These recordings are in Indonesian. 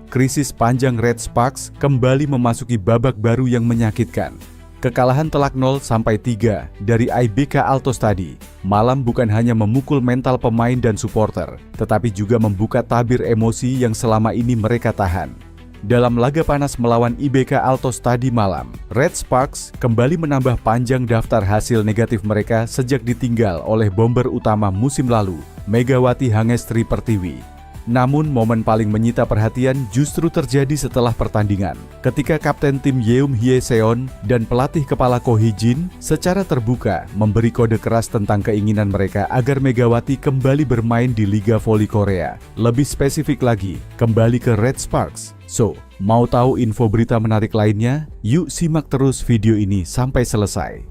Krisis panjang Red Sparks kembali memasuki babak baru yang menyakitkan. Kekalahan telak 0-3 dari IBK Altos tadi malam bukan hanya memukul mental pemain dan supporter, tetapi juga membuka tabir emosi yang selama ini mereka tahan. Dalam laga panas melawan IBK Altos tadi malam, Red Sparks kembali menambah panjang daftar hasil negatif mereka sejak ditinggal oleh bomber utama musim lalu, Megawati Hangestri Pertiwi. Namun momen paling menyita perhatian justru terjadi setelah pertandingan, ketika Kapten tim Yeum Hye Seon dan pelatih kepala Ko Hee Jin secara terbuka memberi kode keras tentang keinginan mereka agar Megawati kembali bermain di Liga Voli Korea. Lebih spesifik lagi, kembali ke Red Sparks. So, mau tahu info berita menarik lainnya? Yuk simak terus video ini sampai selesai.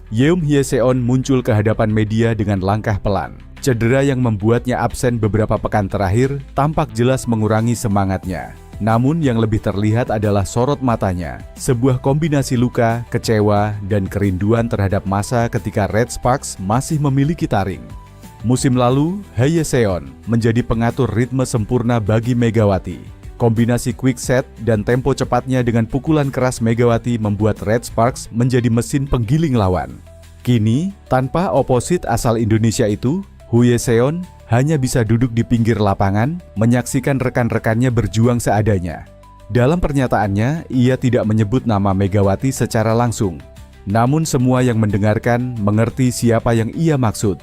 Yeum Hye Seon muncul ke hadapan media dengan langkah pelan. Cedera yang membuatnya absen beberapa pekan terakhir tampak jelas mengurangi semangatnya. Namun yang lebih terlihat adalah sorot matanya, sebuah kombinasi luka, kecewa, dan kerinduan terhadap masa ketika Red Sparks masih memiliki taring. Musim lalu, Hye Seon menjadi pengatur ritme sempurna bagi Megawati. Kombinasi quick set dan tempo cepatnya dengan pukulan keras Megawati membuat Red Sparks menjadi mesin penggiling lawan. Kini, tanpa oposit asal Indonesia itu, Hye Seon hanya bisa duduk di pinggir lapangan, menyaksikan rekan-rekannya berjuang seadanya. Dalam pernyataannya, ia tidak menyebut nama Megawati secara langsung. Namun semua yang mendengarkan mengerti siapa yang ia maksud.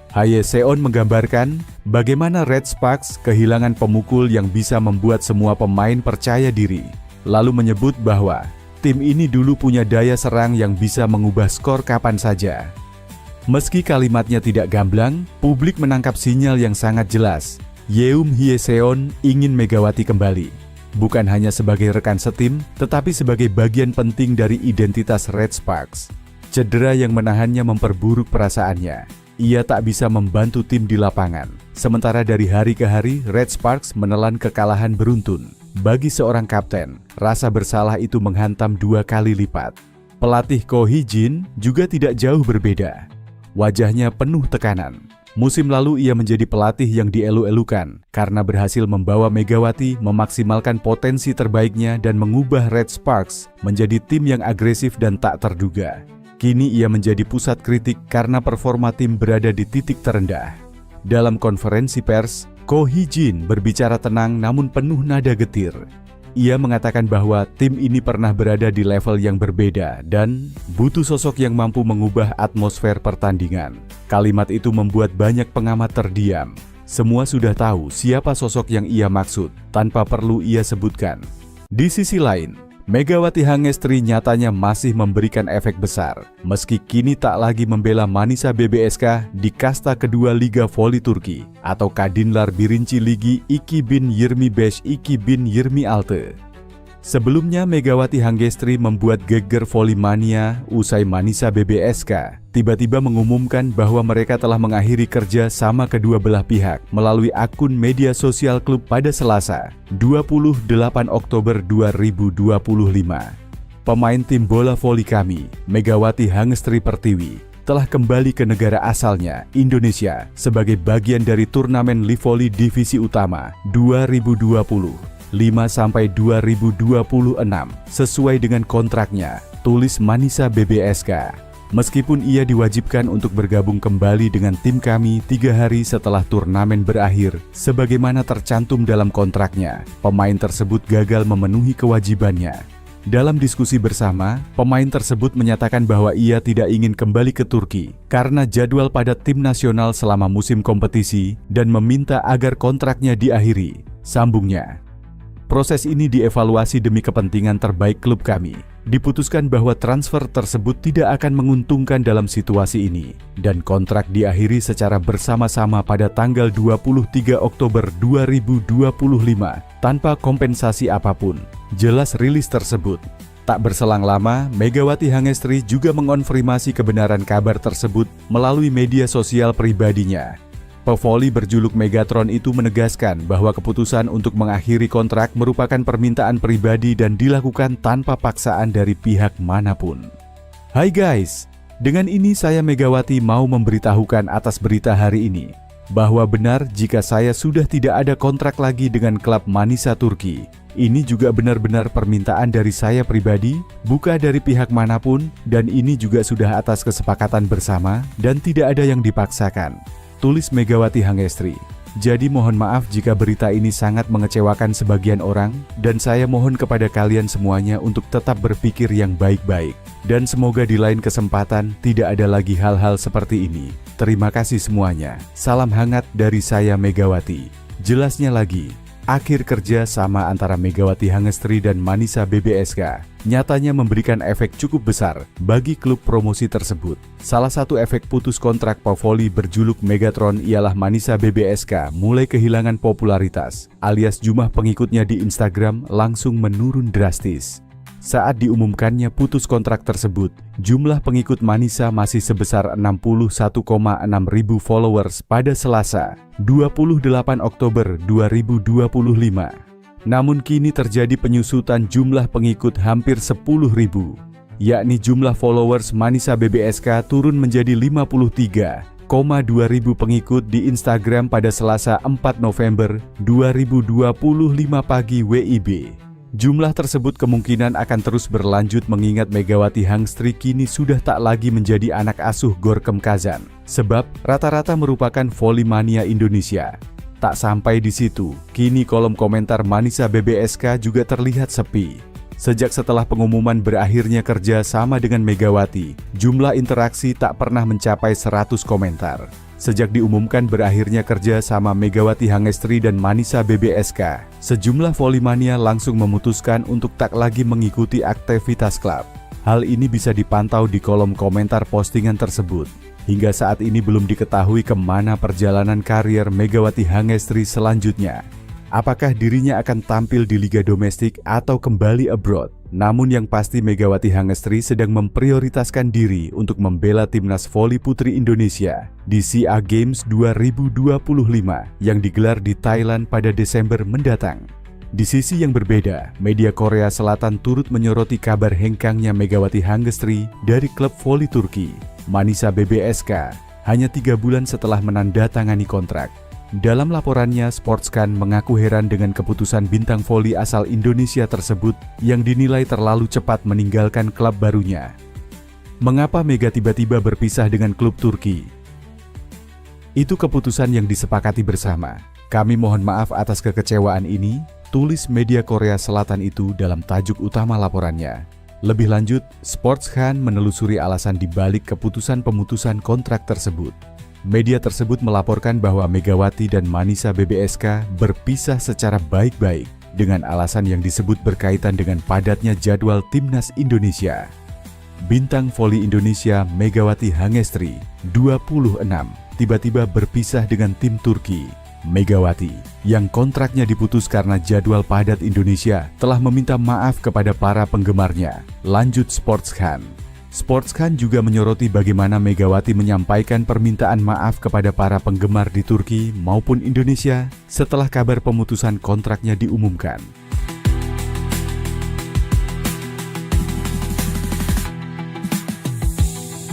Hye Seon menggambarkan bagaimana Red Sparks kehilangan pemukul yang bisa membuat semua pemain percaya diri. Lalu menyebut bahwa tim ini dulu punya daya serang yang bisa mengubah skor kapan saja. Meski kalimatnya tidak gamblang, publik menangkap sinyal yang sangat jelas. Yeum Hye Seon ingin Megawati kembali. Bukan hanya sebagai rekan setim, tetapi sebagai bagian penting dari identitas Red Sparks. Cedera yang menahannya memperburuk perasaannya. Ia tak bisa membantu tim di lapangan. Sementara dari hari ke hari, Red Sparks menelan kekalahan beruntun. Bagi seorang kapten, rasa bersalah itu menghantam 2 kali lipat. Pelatih Ko Hee Jin juga tidak jauh berbeda. Wajahnya penuh tekanan. Musim lalu ia menjadi pelatih yang dielu-elukan karena berhasil membawa Megawati memaksimalkan potensi terbaiknya dan mengubah Red Sparks menjadi tim yang agresif dan tak terduga. Kini ia menjadi pusat kritik karena performa tim berada di titik terendah. Dalam konferensi pers, Ko Hee Jin berbicara tenang namun penuh nada getir. Ia mengatakan bahwa tim ini pernah berada di level yang berbeda dan butuh sosok yang mampu mengubah atmosfer pertandingan. Kalimat itu membuat banyak pengamat terdiam. Semua sudah tahu siapa sosok yang ia maksud, tanpa perlu ia sebutkan. Di sisi lain, Megawati Hangestri nyatanya masih memberikan efek besar, meski kini tak lagi membela Manisa BBSK di kasta kedua Liga Voli Turki atau Kadinlar Birinci Ligi 2025 2026. Sebelumnya Megawati Hangestri membuat geger Volimania usai Manisa BBSK tiba-tiba mengumumkan bahwa mereka telah mengakhiri kerja sama kedua belah pihak melalui akun media sosial klub pada Selasa, 28 Oktober 2025. Pemain tim bola voli kami, Megawati Hangestri Pertiwi, telah kembali ke negara asalnya, Indonesia, sebagai bagian dari turnamen Livoli Divisi Utama 2020. 5-2026 sesuai dengan kontraknya, tulis Manisa BBSK. Meskipun ia diwajibkan untuk bergabung kembali dengan tim kami 3 hari setelah turnamen berakhir, sebagaimana tercantum dalam kontraknya, pemain tersebut gagal memenuhi kewajibannya. Dalam diskusi bersama, pemain tersebut menyatakan bahwa ia tidak ingin kembali ke Turki karena jadwal padat tim nasional selama musim kompetisi dan meminta agar kontraknya diakhiri. Sambungnya, proses ini dievaluasi demi kepentingan terbaik klub kami. Diputuskan bahwa transfer tersebut tidak akan menguntungkan dalam situasi ini, dan kontrak diakhiri secara bersama-sama pada tanggal 23 Oktober 2025 tanpa kompensasi apapun. Jelas rilis tersebut. Tak berselang lama, Megawati Hangestri juga mengonfirmasi kebenaran kabar tersebut melalui media sosial pribadinya. Pevoli berjuluk Megatron itu menegaskan bahwa keputusan untuk mengakhiri kontrak merupakan permintaan pribadi dan dilakukan tanpa paksaan dari pihak manapun. Hai guys, dengan ini saya Megawati mau memberitahukan atas berita hari ini, bahwa benar jika saya sudah tidak ada kontrak lagi dengan klub Manisa Turki. Ini juga benar-benar permintaan dari saya pribadi, bukan dari pihak manapun, dan ini juga sudah atas kesepakatan bersama dan tidak ada yang dipaksakan. Tulis Megawati Hangestri. Jadi mohon maaf jika berita ini sangat mengecewakan sebagian orang, dan saya mohon kepada kalian semuanya untuk tetap berpikir yang baik-baik. Dan semoga di lain kesempatan tidak ada lagi hal-hal seperti ini. Terima kasih semuanya. Salam hangat dari saya Megawati. Jelasnya lagi, akhir kerja sama antara Megawati Hangestri dan Manisa BBSK nyatanya memberikan efek cukup besar bagi klub promosi tersebut. Salah satu efek putus kontrak Pevoli berjuluk Megatron ialah Manisa BBSK mulai kehilangan popularitas, alias jumlah pengikutnya di Instagram langsung menurun drastis. Saat diumumkannya putus kontrak tersebut, jumlah pengikut Manisa masih sebesar 61,6 ribu followers pada Selasa, 28 Oktober 2025. Namun kini terjadi penyusutan jumlah pengikut hampir 10.000, yakni jumlah followers Manisa BBSK turun menjadi 53,2 ribu pengikut di Instagram pada Selasa 4 November 2025 pagi WIB. Jumlah tersebut kemungkinan akan terus berlanjut mengingat Megawati Hangestri kini sudah tak lagi menjadi anak asuh Gorkem Kazan, sebab rata-rata merupakan volley-mania Indonesia. Tak sampai di situ, kini kolom komentar Manisa BBSK juga terlihat sepi. Sejak setelah pengumuman berakhirnya kerja sama dengan Megawati, jumlah interaksi tak pernah mencapai 100 komentar. Sejak diumumkan berakhirnya kerja sama Megawati Hangestri dan Manisa BBSK, sejumlah volley-mania langsung memutuskan untuk tak lagi mengikuti aktivitas klub. Hal ini bisa dipantau di kolom komentar postingan tersebut. Hingga saat ini belum diketahui kemana perjalanan karier Megawati Hangestri selanjutnya. Apakah dirinya akan tampil di liga domestik atau kembali abroad? Namun yang pasti Megawati Hangestri sedang memprioritaskan diri untuk membela timnas voli putri Indonesia di SEA Games 2025 yang digelar di Thailand pada Desember mendatang. Di sisi yang berbeda, media Korea Selatan turut menyoroti kabar hengkangnya Megawati Hangestri dari klub voli Turki, Manisa BBSK, hanya 3 bulan setelah menandatangani kontrak. Dalam laporannya, Sportscan mengaku heran dengan keputusan bintang voli asal Indonesia tersebut yang dinilai terlalu cepat meninggalkan klub barunya. Mengapa Mega tiba-tiba berpisah dengan klub Turki? Itu keputusan yang disepakati bersama. Kami mohon maaf atas kekecewaan ini, tulis media Korea Selatan itu dalam tajuk utama laporannya. Lebih lanjut, Sportscan menelusuri alasan dibalik keputusan pemutusan kontrak tersebut. Media tersebut melaporkan bahwa Megawati dan Manisa BBSK berpisah secara baik-baik dengan alasan yang disebut berkaitan dengan padatnya jadwal timnas Indonesia. Bintang voli Indonesia Megawati Hangestri, 26, tiba-tiba berpisah dengan tim Turki. Megawati, yang kontraknya diputus karena jadwal padat Indonesia, telah meminta maaf kepada para penggemarnya. Lanjut Sportscan. Sportscan juga menyoroti bagaimana Megawati menyampaikan permintaan maaf kepada para penggemar di Turki maupun Indonesia setelah kabar pemutusan kontraknya diumumkan.